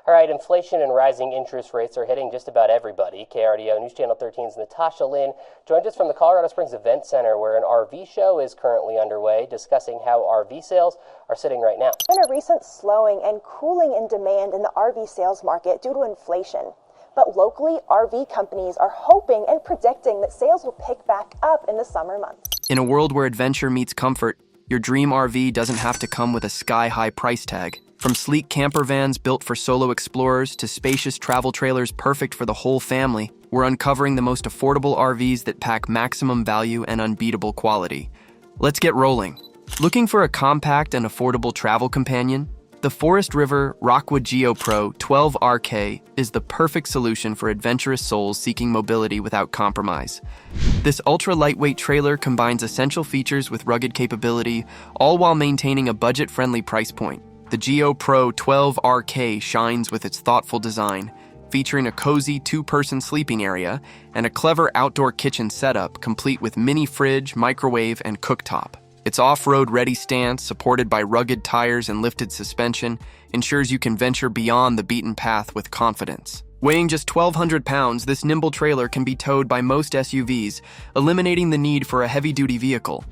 All right, inflation and rising interest rates are hitting just about everybody. KRDO News Channel 13's Natasha Lynn joined us from the Colorado Springs Event Center, where an RV show is currently underway, discussing how RV sales are sitting right now. There's been a recent slowing and cooling in demand in the RV sales market due to inflation. But locally, RV companies are hoping and predicting that sales will pick back up in the summer months. In a world where adventure meets comfort, your dream RV doesn't have to come with a sky-high price tag. From sleek camper vans built for solo explorers to spacious travel trailers perfect for the whole family, we're uncovering the most affordable RVs that pack maximum value and unbeatable quality. Let's get rolling. Looking for a compact and affordable travel companion? The Forest River Rockwood Geo Pro 12RK is the perfect solution for adventurous souls seeking mobility without compromise. This ultra-lightweight trailer combines essential features with rugged capability, all while maintaining a budget-friendly price point. The Geo Pro 12RK shines with its thoughtful design, featuring a cozy two-person sleeping area and a clever outdoor kitchen setup complete with mini fridge, microwave, and cooktop. Its off-road ready stance, supported by rugged tires and lifted suspension, ensures you can venture beyond the beaten path with confidence. Weighing just 1,200 pounds, this nimble trailer can be towed by most SUVs, eliminating the need for a heavy-duty vehicle.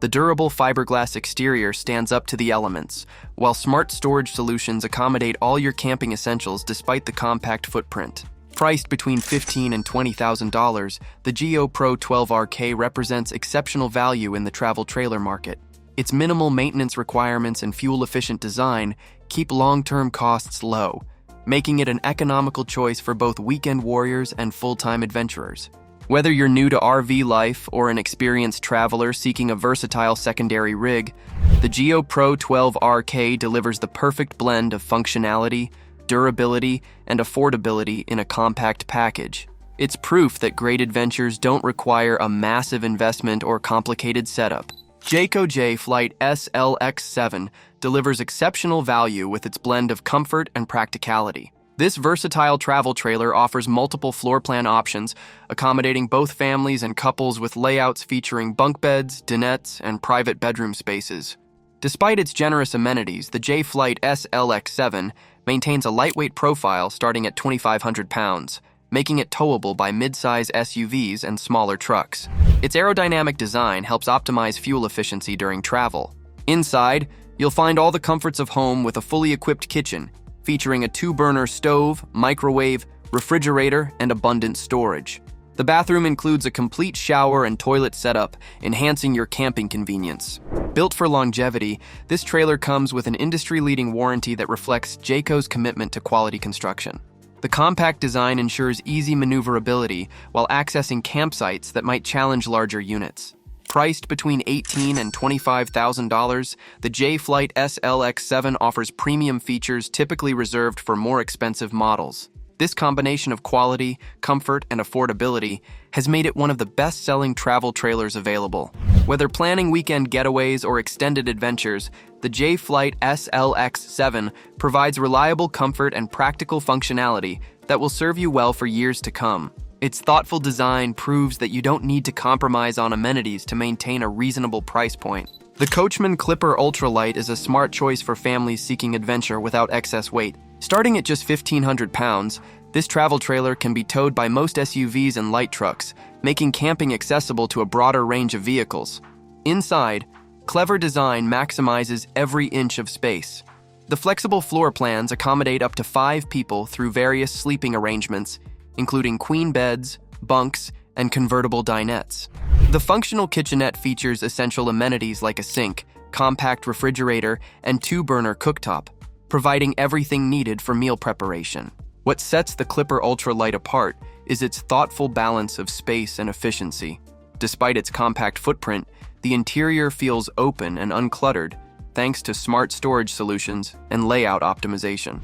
The durable fiberglass exterior stands up to the elements, while smart storage solutions accommodate all your camping essentials despite the compact footprint. Priced between $15,000 and $20,000, the Geo Pro 12RK represents exceptional value in the travel trailer market. Its minimal maintenance requirements and fuel-efficient design keep long-term costs low, making it an economical choice for both weekend warriors and full-time adventurers. Whether you're new to RV life or an experienced traveler seeking a versatile secondary rig, the Geo Pro 12RK delivers the perfect blend of functionality, durability, and affordability in a compact package. It's proof that great adventures don't require a massive investment or complicated setup. Jayco J Flight SLX7 delivers exceptional value with its blend of comfort and practicality. This versatile travel trailer offers multiple floor plan options, accommodating both families and couples with layouts featuring bunk beds, dinettes, and private bedroom spaces. Despite its generous amenities, the J Flight SLX7 maintains a lightweight profile starting at 2,500 pounds, making it towable by mid-size SUVs and smaller trucks. Its aerodynamic design helps optimize fuel efficiency during travel. Inside, you'll find all the comforts of home with a fully equipped kitchen, featuring a 2-burner stove, microwave, refrigerator, and abundant storage. The bathroom includes a complete shower and toilet setup, enhancing your camping convenience. Built for longevity, this trailer comes with an industry-leading warranty that reflects Jayco's commitment to quality construction. The compact design ensures easy maneuverability while accessing campsites that might challenge larger units. Priced between $18,000 and $25,000, the J Flight SLX7 offers premium features typically reserved for more expensive models. This combination of quality, comfort, and affordability has made it one of the best-selling travel trailers available. Whether planning weekend getaways or extended adventures, the J Flight SLX7 provides reliable comfort and practical functionality that will serve you well for years to come. Its thoughtful design proves that you don't need to compromise on amenities to maintain a reasonable price point. The Coachman Clipper Ultralight is a smart choice for families seeking adventure without excess weight. Starting at just 1,500 pounds, this travel trailer can be towed by most SUVs and light trucks, making camping accessible to a broader range of vehicles. Inside, clever design maximizes every inch of space. The flexible floor plans accommodate up to 5 people through various sleeping arrangements, including queen beds, bunks, and convertible dinettes. The functional kitchenette features essential amenities like a sink, compact refrigerator, and 2-burner cooktop, providing everything needed for meal preparation. What sets the Clipper Ultralight apart is its thoughtful balance of space and efficiency. Despite its compact footprint, the interior feels open and uncluttered thanks to smart storage solutions and layout optimization.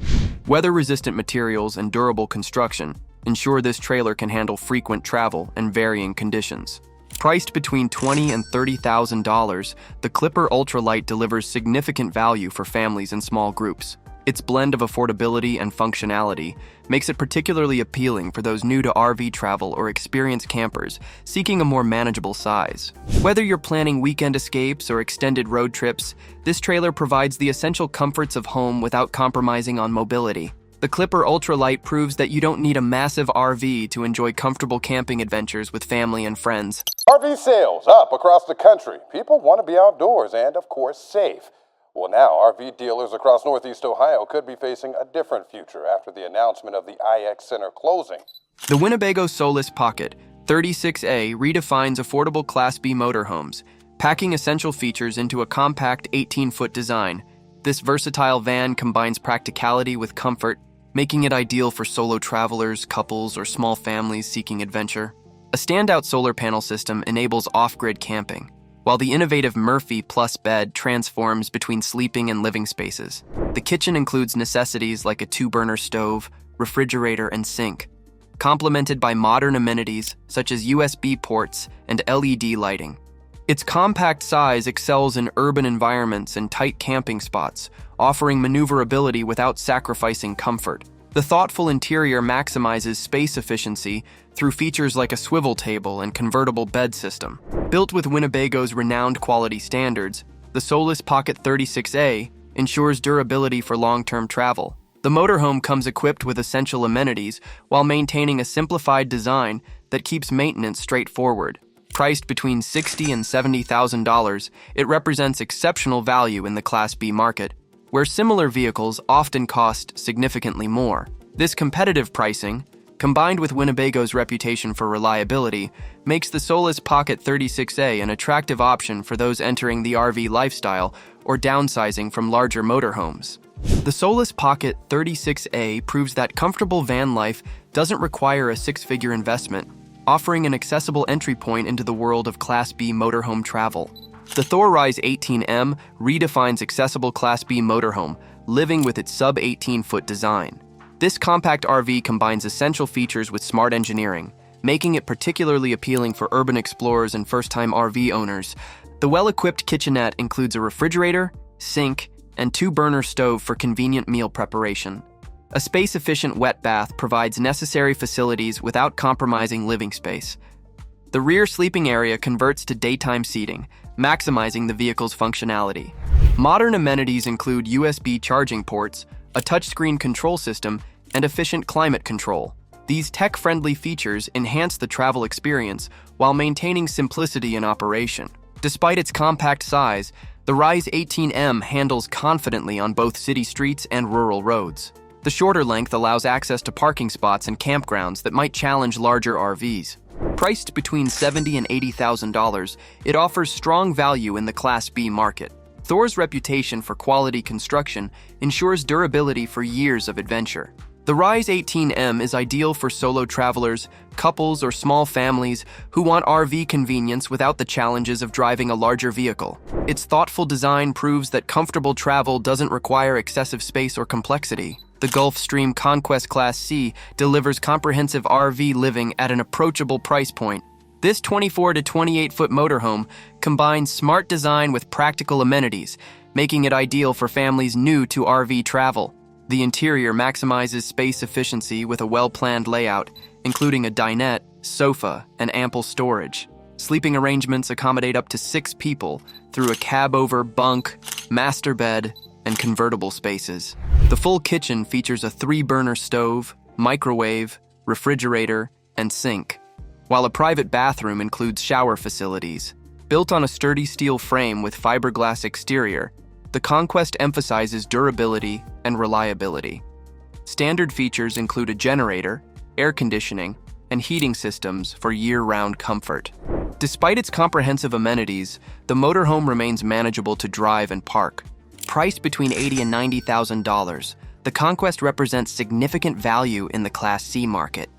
Weather-resistant materials and durable construction ensure this trailer can handle frequent travel and varying conditions. Priced between $20,000 and $30,000, the Clipper Ultralight delivers significant value for families and small groups. Its blend of affordability and functionality makes it particularly appealing for those new to RV travel or experienced campers seeking a more manageable size. Whether you're planning weekend escapes or extended road trips, this trailer provides the essential comforts of home without compromising on mobility. The Clipper Ultralight proves that you don't need a massive RV to enjoy comfortable camping adventures with family and friends. RV sales up across the country. People want to be outdoors and, of course, safe. Well, now RV dealers across Northeast Ohio could be facing a different future after the announcement of the IX Center closing. The Winnebago Soulless Pocket 36A redefines affordable Class B motorhomes, packing essential features into a compact 18-foot design. This versatile van combines practicality with comfort, making it ideal for solo travelers, couples, or small families seeking adventure. A standout solar panel system enables off-grid camping, while the innovative Murphy Plus bed transforms between sleeping and living spaces. The kitchen includes necessities like a 2-burner stove, refrigerator, and sink, complemented by modern amenities such as USB ports and LED lighting. Its compact size excels in urban environments and tight camping spots, offering maneuverability without sacrificing comfort. The thoughtful interior maximizes space efficiency through features like a swivel table and convertible bed system. Built with Winnebago's renowned quality standards, the Soulless Pocket 36A ensures durability for long-term travel. The motorhome comes equipped with essential amenities while maintaining a simplified design that keeps maintenance straightforward. Priced between $60,000 and $70,000, it represents exceptional value in the Class B market, where similar vehicles often cost significantly more. This competitive pricing, combined with Winnebago's reputation for reliability, makes the Soulless Pocket 36A an attractive option for those entering the RV lifestyle or downsizing from larger motorhomes. The Soulless Pocket 36A proves that comfortable van life doesn't require a six-figure investment, offering an accessible entry point into the world of Class B motorhome travel. The Thor R18M redefines accessible Class B motorhome, living with its sub-18-foot design. This compact RV combines essential features with smart engineering, making it particularly appealing for urban explorers and first-time RV owners. The well-equipped kitchenette includes a refrigerator, sink, and 2-burner stove for convenient meal preparation. A space-efficient wet bath provides necessary facilities without compromising living space. The rear sleeping area converts to daytime seating, maximizing the vehicle's functionality. Modern amenities include USB charging ports, a touchscreen control system, and efficient climate control. These tech-friendly features enhance the travel experience while maintaining simplicity in operation. Despite its compact size, the Rise 18M handles confidently on both city streets and rural roads. The shorter length allows access to parking spots and campgrounds that might challenge larger RVs. Priced between $70,000 and $80,000, it offers strong value in the Class B market. Thor's reputation for quality construction ensures durability for years of adventure. The Rise 18M is ideal for solo travelers, couples, or small families who want RV convenience without the challenges of driving a larger vehicle. Its thoughtful design proves that comfortable travel doesn't require excessive space or complexity. The Gulfstream Conquest Class C delivers comprehensive RV living at an approachable price point. This 24 to 28-foot motorhome combines smart design with practical amenities, making it ideal for families new to RV travel. The interior maximizes space efficiency with a well-planned layout, including a dinette, sofa, and ample storage. Sleeping arrangements accommodate up to 6 people through a cab-over bunk, master bed, and convertible spaces. The full kitchen features a 3-burner stove, microwave, refrigerator, and sink, while a private bathroom includes shower facilities. Built on a sturdy steel frame with fiberglass exterior, the Conquest emphasizes durability and reliability. Standard features include a generator, air conditioning, and heating systems for year-round comfort. Despite its comprehensive amenities, the motorhome remains manageable to drive and park. Priced between $80,000 and $90,000, the Conquest represents significant value in the Class C market.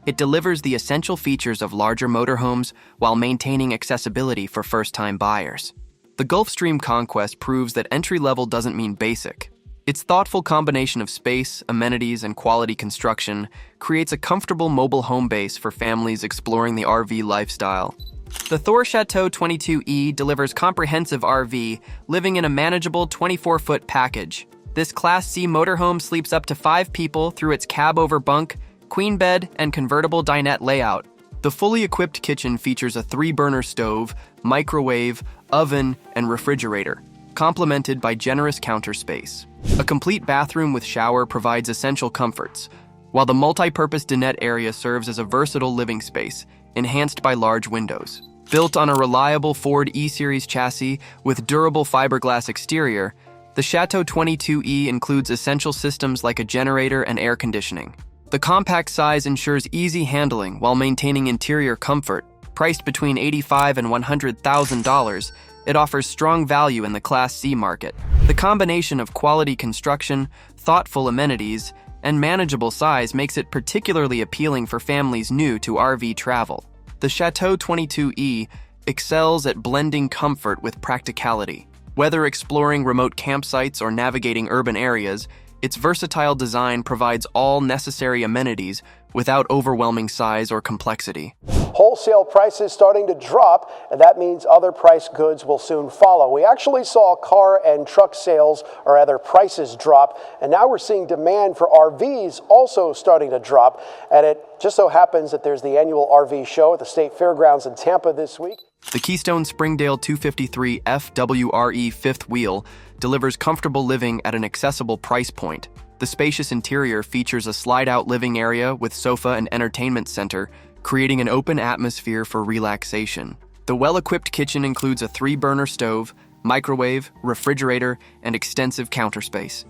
It delivers the essential features of larger motorhomes while maintaining accessibility for first-time buyers. The Gulfstream Conquest proves that entry-level doesn't mean basic. Its thoughtful combination of space, amenities, and quality construction creates a comfortable mobile home base for families exploring the RV lifestyle. The Thor Chateau 22E delivers comprehensive RV, living in a manageable 24-foot package. This Class C motorhome sleeps up to 5 people through its cab-over bunk, queen bed, and convertible dinette layout. The fully equipped kitchen features a 3-burner stove, microwave, oven, and refrigerator, complemented by generous counter space. A complete bathroom with shower provides essential comforts, while the multi-purpose dinette area serves as a versatile living space, enhanced by large windows. Built on a reliable Ford E-Series chassis with durable fiberglass exterior, the Chateau 22E includes essential systems like a generator and air conditioning. The compact size ensures easy handling while maintaining interior comfort. Priced between $85,000 and $100,000, it offers strong value in the Class C market. The combination of quality construction, thoughtful amenities, and manageable size makes it particularly appealing for families new to RV travel. The Chateau 22E excels at blending comfort with practicality. Whether exploring remote campsites or navigating urban areas, its versatile design provides all necessary amenities without overwhelming size or complexity. Wholesale prices starting to drop, and that means other price goods will soon follow. We actually saw car and truck sales, or rather prices, drop, and now we're seeing demand for RVs also starting to drop. And it just so happens that there's the annual RV show at the State Fairgrounds in Tampa this week. The Keystone Springdale 253 FWRE fifth wheel delivers comfortable living at an accessible price point. The spacious interior features a slide-out living area with sofa and entertainment center, creating an open atmosphere for relaxation. The well-equipped kitchen includes a 3-burner stove, microwave, refrigerator, and extensive counter space.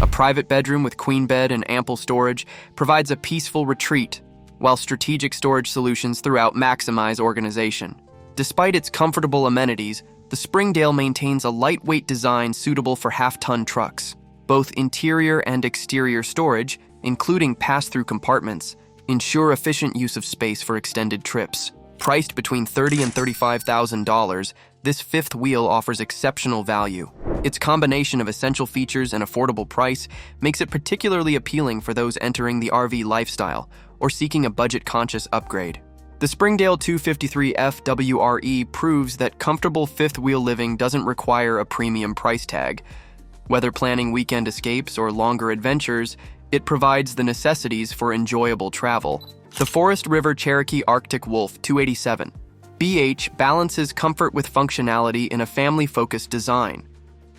A private bedroom with queen bed and ample storage provides a peaceful retreat, while strategic storage solutions throughout maximize organization. Despite its comfortable amenities, the Springdale maintains a lightweight design suitable for half-ton trucks. Both interior and exterior storage, including pass-through compartments, ensure efficient use of space for extended trips. Priced between $30,000 and $35,000, this fifth wheel offers exceptional value. Its combination of essential features and affordable price makes it particularly appealing for those entering the RV lifestyle or seeking a budget-conscious upgrade. The Springdale 253 FWRE proves that comfortable fifth-wheel living doesn't require a premium price tag. Whether planning weekend escapes or longer adventures, it provides the necessities for enjoyable travel. The Forest River Cherokee Arctic Wolf 287 BH balances comfort with functionality in a family-focused design.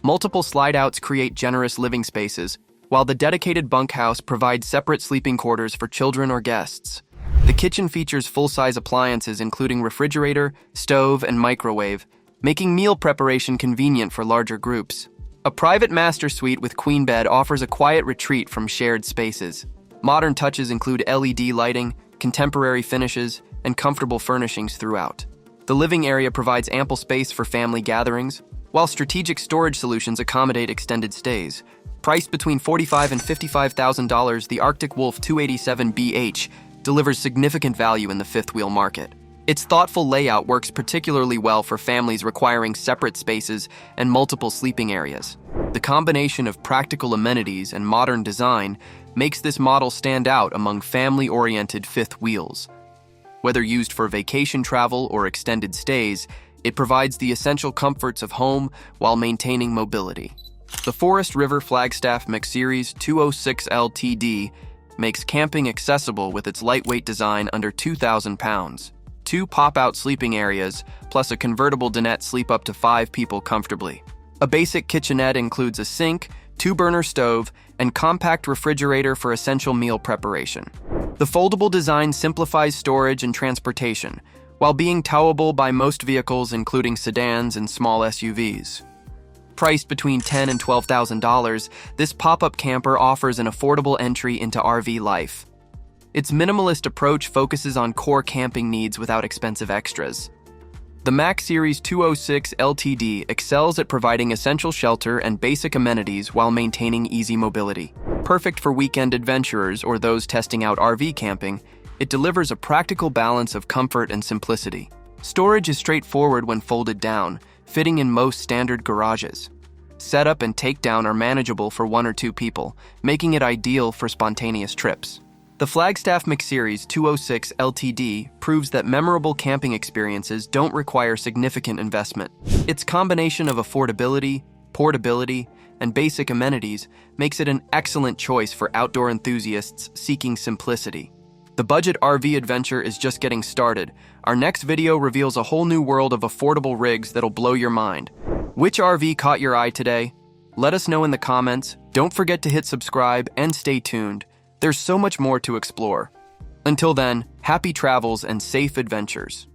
Multiple slide-outs create generous living spaces, while the dedicated bunkhouse provides separate sleeping quarters for children or guests. The kitchen features full-size appliances including refrigerator, stove, and microwave, making meal preparation convenient for larger groups. A private master suite with queen bed offers a quiet retreat from shared spaces. Modern touches include LED lighting, contemporary finishes, and comfortable furnishings throughout. The living area provides ample space for family gatherings, while strategic storage solutions accommodate extended stays. Priced between $45,000 and $55,000, the Arctic Wolf 287 BH delivers significant value in the fifth-wheel market. Its thoughtful layout works particularly well for families requiring separate spaces and multiple sleeping areas. The combination of practical amenities and modern design makes this model stand out among family-oriented fifth wheels. Whether used for vacation travel or extended stays, it provides the essential comforts of home while maintaining mobility. The Forest River Flagstaff McSeries 206 LTD makes camping accessible with its lightweight design under 2,000 pounds. 2 pop-out sleeping areas, plus a convertible dinette sleep up to 5 people comfortably. A basic kitchenette includes a sink, 2-burner stove, and compact refrigerator for essential meal preparation. The foldable design simplifies storage and transportation, while being towable by most vehicles including sedans and small SUVs. Priced between $10,000 and $12,000, this pop-up camper offers an affordable entry into RV life. Its minimalist approach focuses on core camping needs without expensive extras. The Max Series 206 LTD excels at providing essential shelter and basic amenities while maintaining easy mobility. Perfect for weekend adventurers or those testing out RV camping, it delivers a practical balance of comfort and simplicity. Storage is straightforward when folded down, fitting in most standard garages. Setup and takedown are manageable for 1 or 2 people, making it ideal for spontaneous trips. The Flagstaff McSeries 206 LTD proves that memorable camping experiences don't require significant investment. Its combination of affordability, portability, and basic amenities makes it an excellent choice for outdoor enthusiasts seeking simplicity. The budget RV adventure is just getting started. Our next video reveals a whole new world of affordable rigs that'll blow your mind. Which RV caught your eye today? Let us know in the comments. Don't forget to hit subscribe and stay tuned. There's so much more to explore. Until then, happy travels and safe adventures.